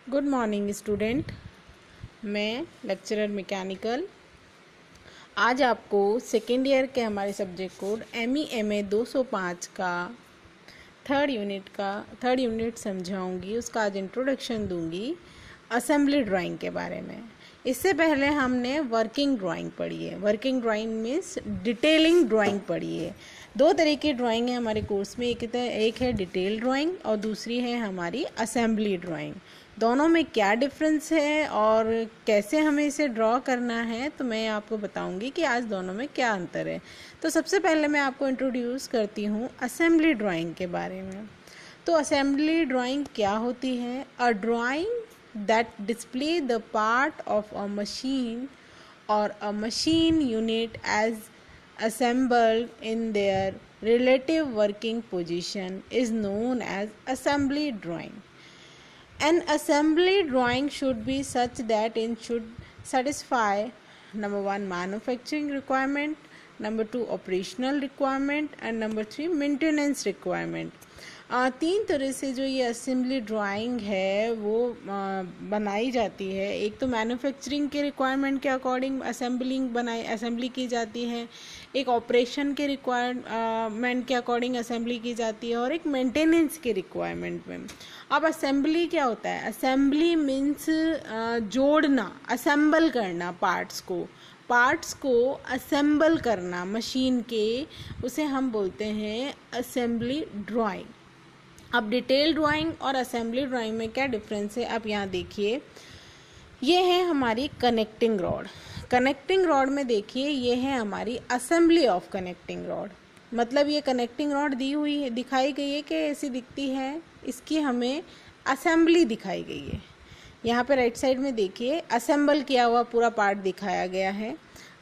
Good morning student. मैं lecturer mechanical आज आपको सेकेंड ईयर के हमारे सब्जेक्ट कोड MEMA 205 का थर्ड यूनिट समझाऊंगी। उसका आज इंट्रोडक्शन दूंगी असेंबली ड्राइंग के बारे में। इससे पहले हमने वर्किंग ड्राइंग पढ़ी है। Working drawing means detailing drawing पढ़ी है। दो तरह की ड्राइंग है हमारे कोर्स में, एक है डिटेल ड्राइंग और दूसरी है हमारी असेंबली ड्राइंग। दोनों में क्या डिफरेंस है और कैसे हमें इसे ड्रॉ करना है, तो मैं आपको बताऊंगी कि आज दोनों में क्या अंतर है। तो सबसे पहले मैं आपको इंट्रोड्यूस करती हूँ असेंबली ड्राइंग के बारे में। तो असेंबली ड्राइंग क्या होती है? अ drawing that display the part of a machine or a machine unit as assembled in their relative working position is known as assembly drawing. An assembly drawing should be such that it should satisfy number 1 manufacturing requirement, number 2 operational requirement and number 3 maintenance requirement. तीन तरह से जो ये assembly drawing है वो बनाई जाती है। एक तो मैन्युफैक्चरिंग के रिक्वायरमेंट के अकॉर्डिंग असेंबली की जाती है, एक ऑपरेशन के रिक्वायरमेंट के अकॉर्डिंग असेंबली की जाती है और एक मेंटेनेंस के रिक्वायरमेंट में। अब असेंबली क्या होता है? असेंबली मीन्स जोड़ना, असेंबल करना पार्ट्स को असेंबल करना मशीन के, उसे हम बोलते हैं असेंबली ड्राइंग। अब डिटेल ड्राइंग और असेंबली ड्राइंग में क्या डिफरेंस है? आप यहाँ देखिए, ये है हमारी कनेक्टिंग रॉड। कनेक्टिंग रॉड में देखिए ये है हमारी असेंबली ऑफ कनेक्टिंग रॉड। मतलब ये कनेक्टिंग रॉड दी हुई है, दिखाई गई है कि ऐसी दिखती है, इसकी हमें असेंबली दिखाई गई है। यहाँ पे राइट साइड में देखिए असेंबल किया हुआ पूरा पार्ट दिखाया गया है।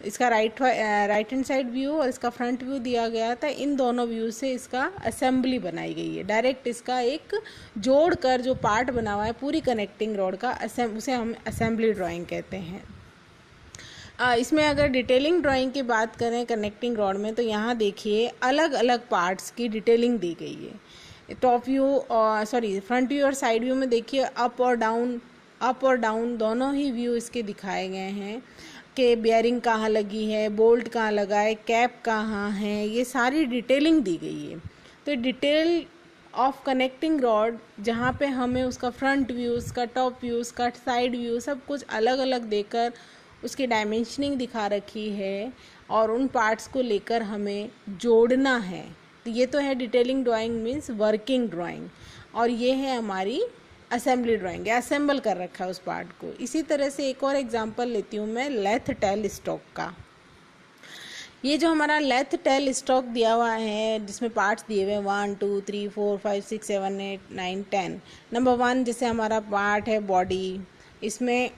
इसका राइट हैंड साइड व्यू और इसका फ्रंट व्यू दिया गया था। इन दोनों व्यू से इसका असेंबली बनाई गई है। डायरेक्ट इसका एक जोड़ कर जो पार्ट बना हुआ है पूरी कनेक्टिंग रॉड का, उसे हम असेंबली ड्राइंग कहते हैं। इसमें अगर डिटेलिंग ड्राइंग की बात करें कनेक्टिंग रॉड में, तो यहाँ देखिए अलग अलग पार्ट्स की डिटेलिंग दी गई है। टॉप व्यू और फ्रंट व्यू और साइड व्यू में देखिए अप और डाउन दोनों ही व्यू इसके दिखाए गए हैं कि बेयरिंग कहाँ लगी है, बोल्ट कहाँ लगा है, कैप कहाँ है, ये सारी डिटेलिंग दी गई है। तो डिटेल ऑफ कनेक्टिंग रॉड जहाँ पे हमें उसका फ्रंट व्यू, उसका टॉप व्यू, उसका साइड व्यू सब कुछ अलग अलग देकर उसकी डायमेंशनिंग दिखा रखी है और उन पार्ट्स को लेकर हमें जोड़ना है। तो ये तो है detailing drawing means working drawing, और ये है हमारी असेंबली ड्राइंग, असेंबल कर रखा है उस पार्ट को। इसी तरह से एक और एग्जांपल लेती हूँ मैं लेथ टेल स्टॉक का। ये जो हमारा लेथ टेल स्टॉक दिया हुआ है जिसमें पार्ट्स दिए हुए हैं 1 2 3 4 5 6 7 8 9 10। नंबर 1 जैसे हमारा पार्ट है बॉडी, इसमें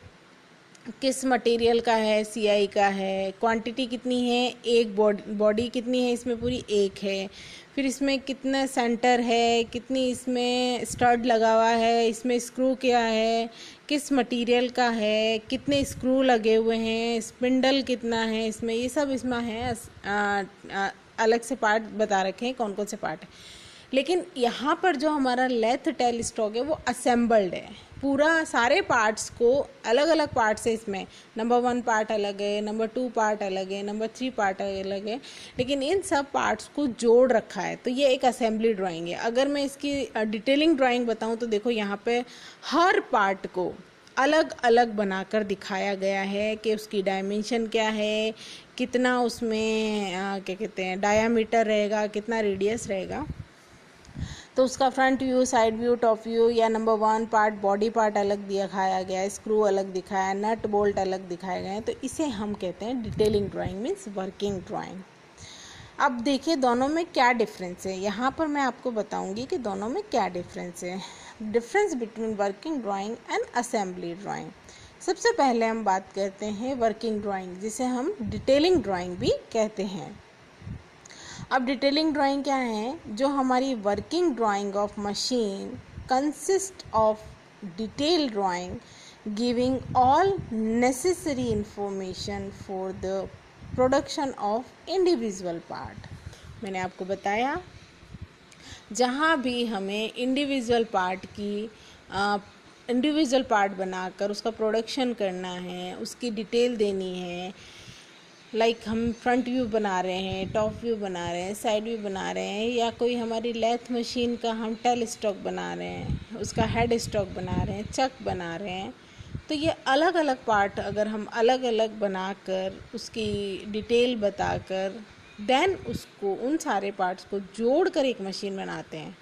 किस मटेरियल का है, CI का है, क्वांटिटी कितनी है, एक बॉडी कितनी है इसमें, पूरी एक है। फिर इसमें कितना सेंटर है, कितनी इसमें स्टड लगा हुआ है, इसमें स्क्रू क्या है, किस मटेरियल का है, कितने स्क्रू लगे हुए हैं, स्पिंडल कितना है इसमें, ये सब इसमें है। अलग से पार्ट बता रखे हैं कौन कौन से पार्ट है। लेकिन यहाँ पर जो हमारा लेथ टेल स्टॉक है वो असेंबल्ड है। पूरा सारे पार्ट्स को अलग अलग पार्ट्स है इसमें। नंबर 1 पार्ट अलग है, नंबर 2 पार्ट अलग है, नंबर 3 पार्ट अलग है, लेकिन इन सब पार्ट्स को जोड़ रखा है। तो ये एक असेंबली ड्राइंग है। अगर मैं इसकी डिटेलिंग ड्राइंग बताऊँ तो देखो यहाँ पे हर पार्ट को अलग अलग बनाकर दिखाया गया है कि उसकी डायमेंशन क्या है, कितना उसमें क्या कहते हैं डायामीटर रहेगा, कितना रेडियस रहेगा। तो उसका front view, side view, top view या नंबर 1 पार्ट बॉडी पार्ट अलग दिखाया गया है, स्क्रू अलग दिखाया है, नट बोल्ट अलग दिखाए गए हैं। तो इसे हम कहते हैं detailing drawing means working drawing. अब देखिए दोनों में क्या डिफरेंस है। यहाँ पर मैं आपको बताऊँगी कि दोनों में क्या डिफरेंस है। Difference between working drawing and assembly drawing. सबसे पहले हम बात करते हैं वर्किंग ड्राइंग, जिसे हम डिटेलिंग ड्राइंग भी कहते हैं। अब डिटेलिंग ड्राइंग क्या है? जो हमारी working drying of machine consist of detail drawing giving all necessary information for the production of individual part. मैंने आपको बताया जहाँ भी हमें इंडिविजुअल पार्ट की इंडिविजुअल पार्ट बनाकर उसका प्रोडक्शन करना है, उसकी डिटेल देनी है। लाइक हम फ्रंट व्यू बना रहे हैं, टॉप व्यू बना रहे हैं, साइड व्यू बना रहे हैं, या कोई हमारी लेथ मशीन का हम टेल स्टॉक बना रहे हैं, उसका हेड स्टॉक बना रहे हैं, चक बना रहे हैं। तो ये अलग अलग पार्ट अगर हम अलग अलग बनाकर उसकी डिटेल बताकर देन उसको उन सारे पार्ट्स को जोड़कर एक मशीन बनाते हैं,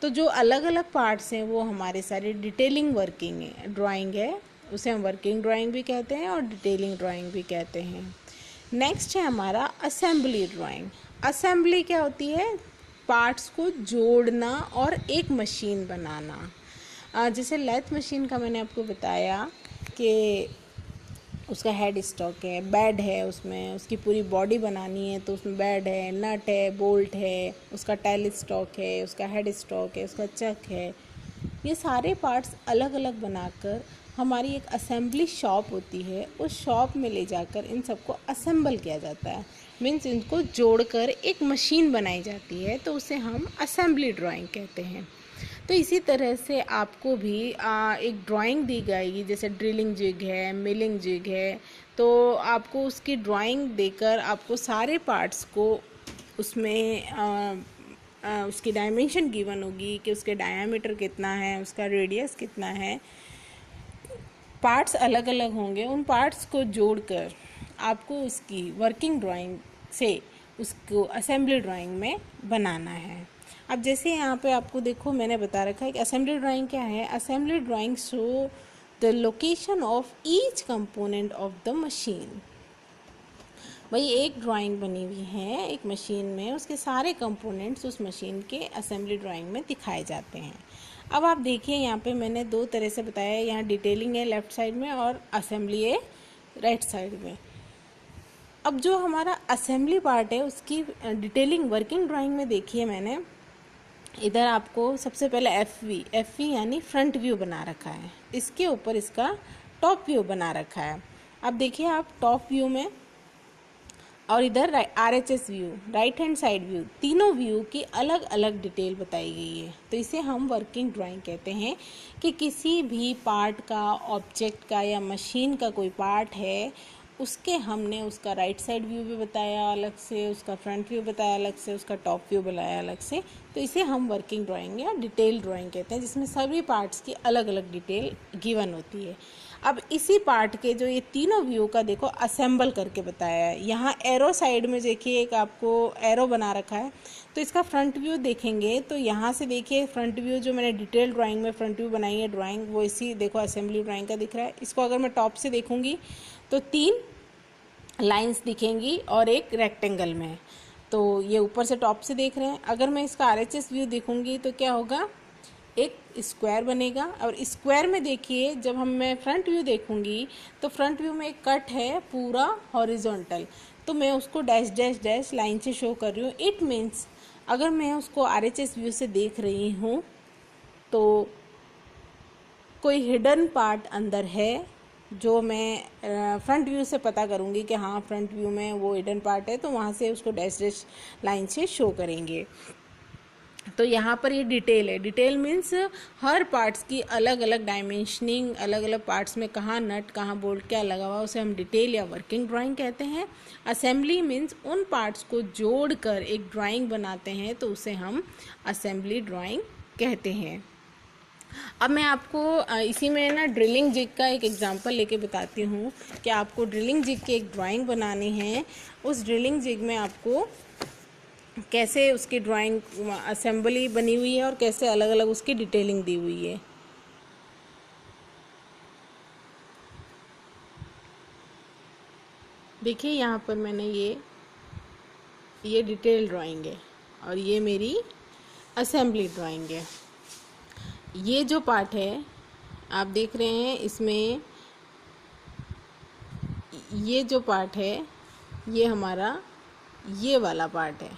तो जो अलग अलग पार्ट्स हैं वो हमारे सारी डिटेलिंग वर्किंग है, ड्राइंग है। उसे हम वर्किंग ड्राइंग भी कहते हैं और डिटेलिंग ड्राइंग भी कहते हैं। नेक्स्ट है हमारा असेंबली ड्राइंग। असेंबली क्या होती है? पार्ट्स को जोड़ना और एक मशीन बनाना। जैसे लेथ मशीन का मैंने आपको बताया कि उसका हेड स्टॉक है, बेड है, उसमें उसकी पूरी बॉडी बनानी है तो उसमें बेड है, नट है, बोल्ट है, उसका टेल स्टॉक है, उसका हेड स्टॉक है, उसका चक है। ये सारे पार्ट्स अलग अलग बनाकर हमारी एक असेंबली शॉप होती है, उस शॉप में ले जाकर इन सबको असेंबल किया जाता है। मीन्स इनको जोड़कर एक मशीन बनाई जाती है, तो उसे हम असेंबली ड्राइंग कहते हैं। तो इसी तरह से आपको भी एक ड्राइंग दी जाएगी, जैसे ड्रिलिंग जिग है, मिलिंग जिग है, तो आपको उसकी ड्राइंग देकर आपको सारे पार्ट्स को उसमें उसकी डायमेंशन गिवन होगी कि उसके डायामीटर कितना है, उसका रेडियस कितना है। पार्ट्स अलग अलग होंगे, उन पार्ट्स को जोड़कर आपको उसकी वर्किंग ड्राइंग से उसको असेंबली ड्राइंग में बनाना है। अब जैसे यहाँ पे आपको देखो मैंने बता रखा है कि असेंबली ड्राइंग क्या है। Assembly drawing show the location of each component of the machine. भाई एक ड्राइंग बनी हुई है एक मशीन में, उसके सारे कंपोनेंट्स उस मशीन के असेंबली ड्राइंग में दिखाए जाते हैं। अब आप देखिए यहाँ पे मैंने दो तरह से बताया, यहाँ डिटेलिंग है लेफ़्ट साइड में और असेंबली है राइट साइड में। अब जो हमारा असेंबली पार्ट है उसकी डिटेलिंग वर्किंग ड्राइंग में देखिए मैंने इधर आपको सबसे पहले एफ वी यानी फ्रंट व्यू बना रखा है, इसके ऊपर इसका टॉप व्यू बना रखा है। अब देखिए आप टॉप व्यू में और इधर RHS view, right hand side view, तीनों व्यू की अलग अलग डिटेल बताई गई है। तो इसे हम वर्किंग ड्राइंग कहते हैं कि किसी भी पार्ट का, ऑब्जेक्ट का या मशीन का कोई पार्ट है, उसके हमने उसका राइट साइड व्यू भी बताया अलग से, उसका फ्रंट व्यू बताया अलग से, उसका टॉप व्यू बनाया अलग से। तो इसे हम वर्किंग ड्राइंग या डिटेल ड्राइंग कहते हैं, जिसमें सभी पार्ट्स की अलग अलग डिटेल गिवन होती है। अब इसी पार्ट के जो ये तीनों व्यू का देखो असेंबल करके बताया है। यहाँ एरो साइड में देखिए एक आपको एरो बना रखा है, तो इसका फ्रंट व्यू देखेंगे तो यहाँ से देखिए फ्रंट व्यू जो मैंने डिटेल ड्राइंग में फ्रंट व्यू बनाई है ड्राइंग, वो इसी देखो असेंबली ड्राइंग का दिख रहा है। इसको अगर मैं टॉप से देखूँगी तो 3 लाइंस दिखेंगी और एक रेक्टेंगल में, तो ये ऊपर से टॉप से देख रहे हैं। अगर मैं इसका RHS व्यू देखूँगी तो क्या होगा, एक स्क्वायर बनेगा। और स्क्वायर में देखिए जब मैं फ्रंट व्यू देखूंगी तो फ्रंट व्यू में एक कट है पूरा हॉरिजॉन्टल, तो मैं उसको डैश डैश डैश लाइन से शो कर रही हूँ। इट मीन्स अगर मैं उसको RHS व्यू से देख रही हूँ तो कोई हिडन पार्ट अंदर है जो मैं फ्रंट व्यू से पता करूँगी कि हाँ फ्रंट व्यू में वो हिडन पार्ट है, तो वहाँ से उसको डैश डैश लाइन से शो करेंगे। तो यहाँ पर ये डिटेल है। डिटेल मीन्स हर पार्ट्स की अलग अलग डायमेंशनिंग, अलग अलग पार्ट्स में कहाँ नट कहाँ बोल्ट क्या लगा हुआ, उसे हम डिटेल या वर्किंग ड्राइंग कहते हैं। असेंबली मीन्स उन पार्ट्स को जोड़कर एक ड्राइंग बनाते हैं, तो उसे हम असेंबली ड्राइंग कहते हैं। अब मैं आपको इसी में ना ड्रिलिंग जिग का एक एग्जांपल लेके बताती हूँ कि आपको ड्रिलिंग जिग की एक ड्राइंग बनानी है। उस ड्रिलिंग जिग में आपको कैसे उसकी ड्राइंग असेंबली बनी हुई है और कैसे अलग अलग उसकी डिटेलिंग दी हुई है। देखिए यहाँ पर मैंने ये डिटेल ड्राइंग है और ये मेरी असेंबली ड्राइंग है। ये जो पार्ट है आप देख रहे हैं, इसमें ये जो पार्ट है ये हमारा ये वाला पार्ट है।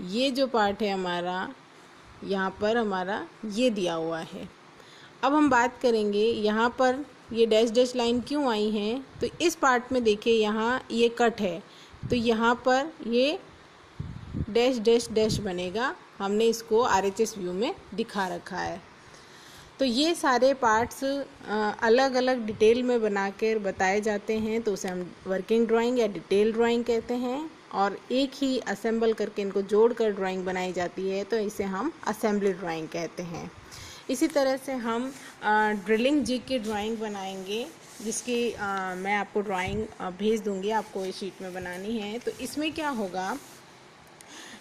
ये जो पार्ट है हमारा यहाँ पर हमारा ये दिया हुआ है। अब हम बात करेंगे यहाँ पर ये डैश डैश लाइन क्यों आई है, तो इस पार्ट में देखिए यहाँ ये कट है, तो यहाँ पर ये डैश डैश डैश बनेगा। हमने इसको RHS व्यू में दिखा रखा है। तो तो ये सारे पार्ट्स अलग अलग डिटेल में बना कर बताए जाते हैं, तो उसे हम वर्किंग ड्राइंग या डिटेल ड्राइंग कहते हैं। और एक ही असेंबल करके इनको जोड़कर ड्राइंग बनाई जाती है, तो इसे हम असेंबली ड्राइंग कहते हैं। इसी तरह से हम ड्रिलिंग जिग की ड्राइंग बनाएंगे, जिसकी मैं आपको ड्राइंग भेज दूंगी, आपको इस शीट में बनानी है। तो इसमें क्या होगा,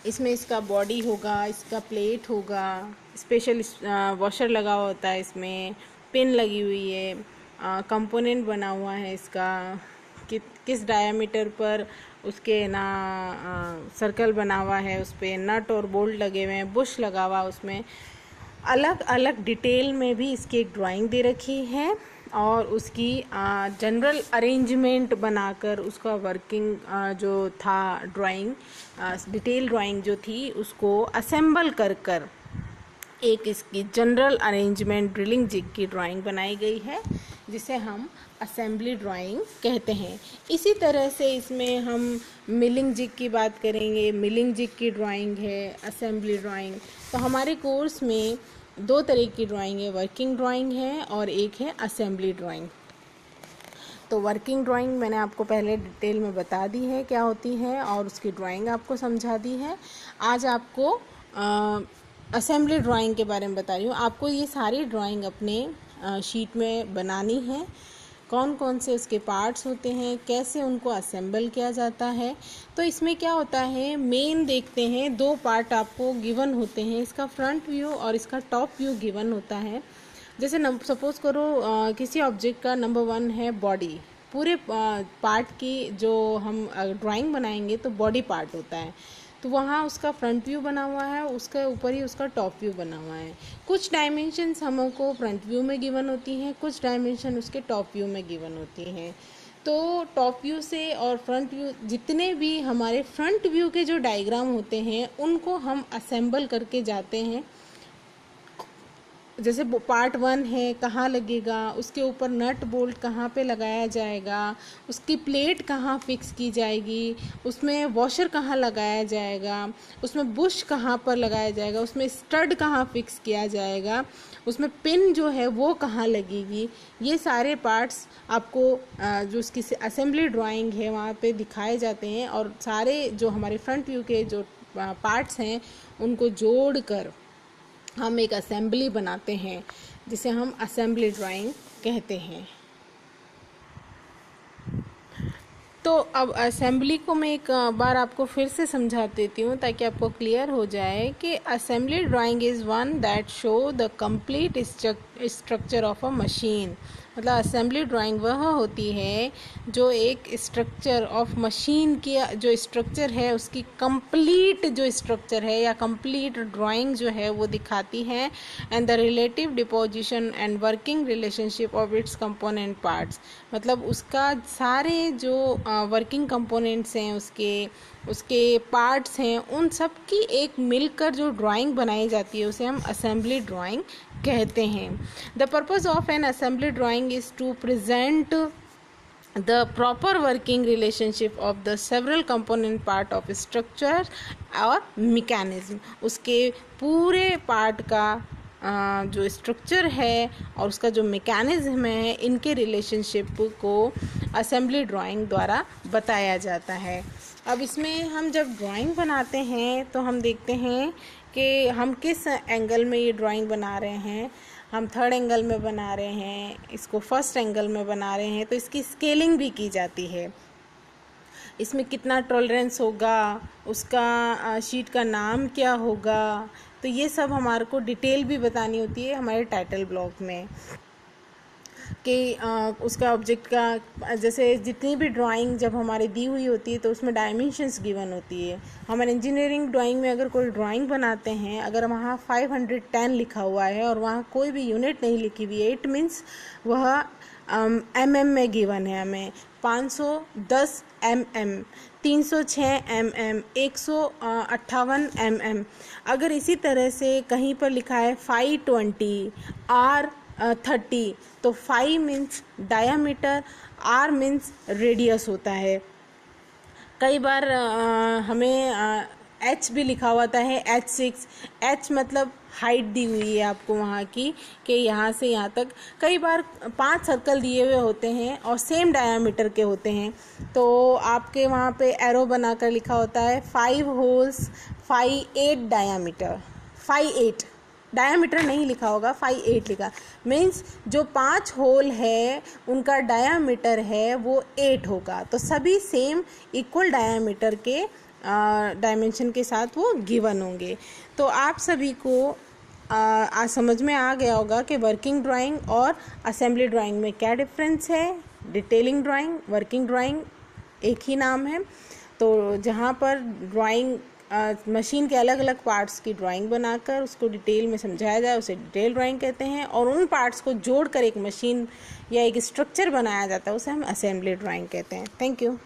इसमें इसका बॉडी होगा, इसका प्लेट होगा, स्पेशल वॉशर लगा होता है, इसमें पिन लगी हुई है, कंपोनेंट बना हुआ है इसका, किस डायमीटर पर उसके ना सर्कल बना हुआ है, उस पर नट और बोल्ट लगे हुए हैं, बुश लगा हुआ, उसमें अलग अलग डिटेल में भी इसकी एक ड्राइंग दे रखी है। और उसकी जनरल अरेंजमेंट बनाकर उसका वर्किंग जो था ड्राइंग, डिटेल ड्राइंग जो थी, उसको असेंबल कर कर एक इसकी जनरल अरेंजमेंट ड्रिलिंग जिग की ड्राइंग बनाई गई है, जिसे हम असेंबली ड्राइंग कहते हैं। इसी तरह से इसमें हम मिलिंग जिग की बात करेंगे, मिलिंग जिग की ड्राइंग है, असेंबली ड्राइंग। तो हमारे कोर्स में दो तरह की ड्राइंग है, वर्किंग ड्राइंग है और एक है असेंबली ड्राइंग। तो वर्किंग ड्राइंग मैंने आपको पहले डिटेल में बता दी है क्या होती है, और उसकी ड्राइंग आपको समझा दी है। आज आपको असेंबली ड्राइंग के बारे में बता रही हूँ। आपको ये सारी ड्राइंग अपने शीट में बनानी है, कौन कौन से उसके पार्ट्स होते हैं, कैसे उनको असेंबल किया जाता है। तो इसमें क्या होता है, मेन देखते हैं, दो पार्ट आपको गिवन होते हैं, इसका फ्रंट व्यू और इसका टॉप व्यू गिवन होता है। जैसे सपोज करो किसी ऑब्जेक्ट का नंबर 1 है बॉडी, पूरे पार्ट की जो हम ड्राइंग बनाएंगे तो बॉडी पार्ट होता है, तो वहाँ उसका फ्रंट व्यू बना हुआ है, उसके ऊपर ही उसका टॉप व्यू बना हुआ है। कुछ डायमेंशंस हमको फ्रंट व्यू में गिवन होती हैं, कुछ डायमेंशन उसके टॉप व्यू में गिवन होती हैं। तो टॉप व्यू से और फ्रंट व्यू, जितने भी हमारे फ्रंट व्यू के जो डायग्राम होते हैं, उनको हम असेंबल करके जाते हैं। जैसे पार्ट 1 है, कहाँ लगेगा, उसके ऊपर नट बोल्ट कहाँ पे लगाया जाएगा, उसकी प्लेट कहाँ फिक्स की जाएगी, उसमें वॉशर कहाँ लगाया जाएगा, उसमें बुश कहाँ पर लगाया जाएगा, उसमें स्टड कहाँ फिक्स किया जाएगा, उसमें पिन जो है वो कहाँ लगेगी, ये सारे पार्ट्स आपको जो उसकी असेंबली ड्राइंग है वहाँ पे दिखाए जाते हैं। और सारे जो हमारे फ्रंट व्यू के जो पार्ट्स हैं उनको जोड़ कर हम एक असेंबली बनाते हैं, जिसे हम असेंबली ड्राइंग कहते हैं। तो अब असेंबली को मैं एक बार आपको फिर से समझा देती हूँ, ताकि आपको क्लियर हो जाए कि assembly drawing is one that show the complete structure of a machine. मतलब असेंबली ड्राइंग वह होती है जो एक स्ट्रक्चर ऑफ मशीन की जो स्ट्रक्चर है उसकी कंप्लीट जो स्ट्रक्चर है या कंप्लीट ड्राइंग जो है वो दिखाती है, and the relative deposition and working relationship of its component parts. मतलब उसका सारे जो वर्किंग कंपोनेंट्स हैं, उसके पार्ट्स हैं, उन सब की एक मिलकर जो ड्राइंग बनाई जाती है उसे हम असेंबली ड्राइंग कहते हैं। The purpose of an assembly drawing is to present the proper working relationship of the several component part of structure और mechanism। उसके पूरे पार्ट का जो स्ट्रक्चर है और उसका जो मैकेनिज्म है, इनके रिलेशनशिप को असेंबली ड्राइंग द्वारा बताया जाता है। अब इसमें हम जब ड्राइंग बनाते हैं तो हम देखते हैं कि हम किस एंगल में ये ड्राइंग बना रहे हैं। हम थर्ड एंगल में बना रहे हैं, इसको फर्स्ट एंगल में बना रहे हैं, तो इसकी स्केलिंग भी की जाती है। इसमें कितना टॉलरेंस होगा, उसका शीट का नाम क्या होगा, तो ये सब हमारे को डिटेल भी बतानी होती है हमारे टाइटल ब्लॉक में कि उसका ऑब्जेक्ट का, जैसे जितनी भी ड्राइंग जब हमारी दी हुई होती है तो उसमें डायमेंशंस गिवन होती है। हमारे इंजीनियरिंग ड्राइंग में अगर कोई ड्राइंग बनाते हैं, अगर वहाँ 510 लिखा हुआ है और वहाँ कोई भी यूनिट नहीं लिखी हुई है, इट मीन्स वह mm में गिवन है। हमें 510 mm, 306 mm, 158 mm। अगर इसी तरह से कहीं पर लिखा है 520 R30, तो 5 means diameter, R means radius होता है। कई बार हमें H भी लिखा हुआ है, H6। H मतलब हाइट दी हुई है आपको वहाँ की कि यहाँ से यहाँ तक। कई बार 5 सर्कल दिए हुए होते हैं और सेम डायामीटर के होते हैं, तो आपके वहाँ पे एरो बनाकर लिखा होता है 5 होल्स 5/8 डायामीटर। 5/8 डायामीटर नहीं लिखा होगा, 5/8 लिखा, मीन्स जो 5 होल है उनका डायामीटर है वो 8 होगा। तो सभी सेम इक्वल डायामीटर के डायमेंशन के साथ वो गिवन होंगे। तो आप सभी को आज समझ में आ गया होगा कि वर्किंग ड्राइंग और असेंबली ड्राइंग में क्या डिफरेंस है। डिटेलिंग ड्राइंग, वर्किंग ड्राइंग एक ही नाम है। तो जहाँ पर ड्राइंग मशीन के अलग अलग पार्ट्स की ड्राइंग बनाकर उसको डिटेल में समझाया जाए उसे डिटेल ड्राइंग कहते हैं, और उन पार्ट्स को जोड़कर एक मशीन या एक स्ट्रक्चर बनाया जाता है उसे हम असेंबली ड्राइंग कहते हैं। Thank you.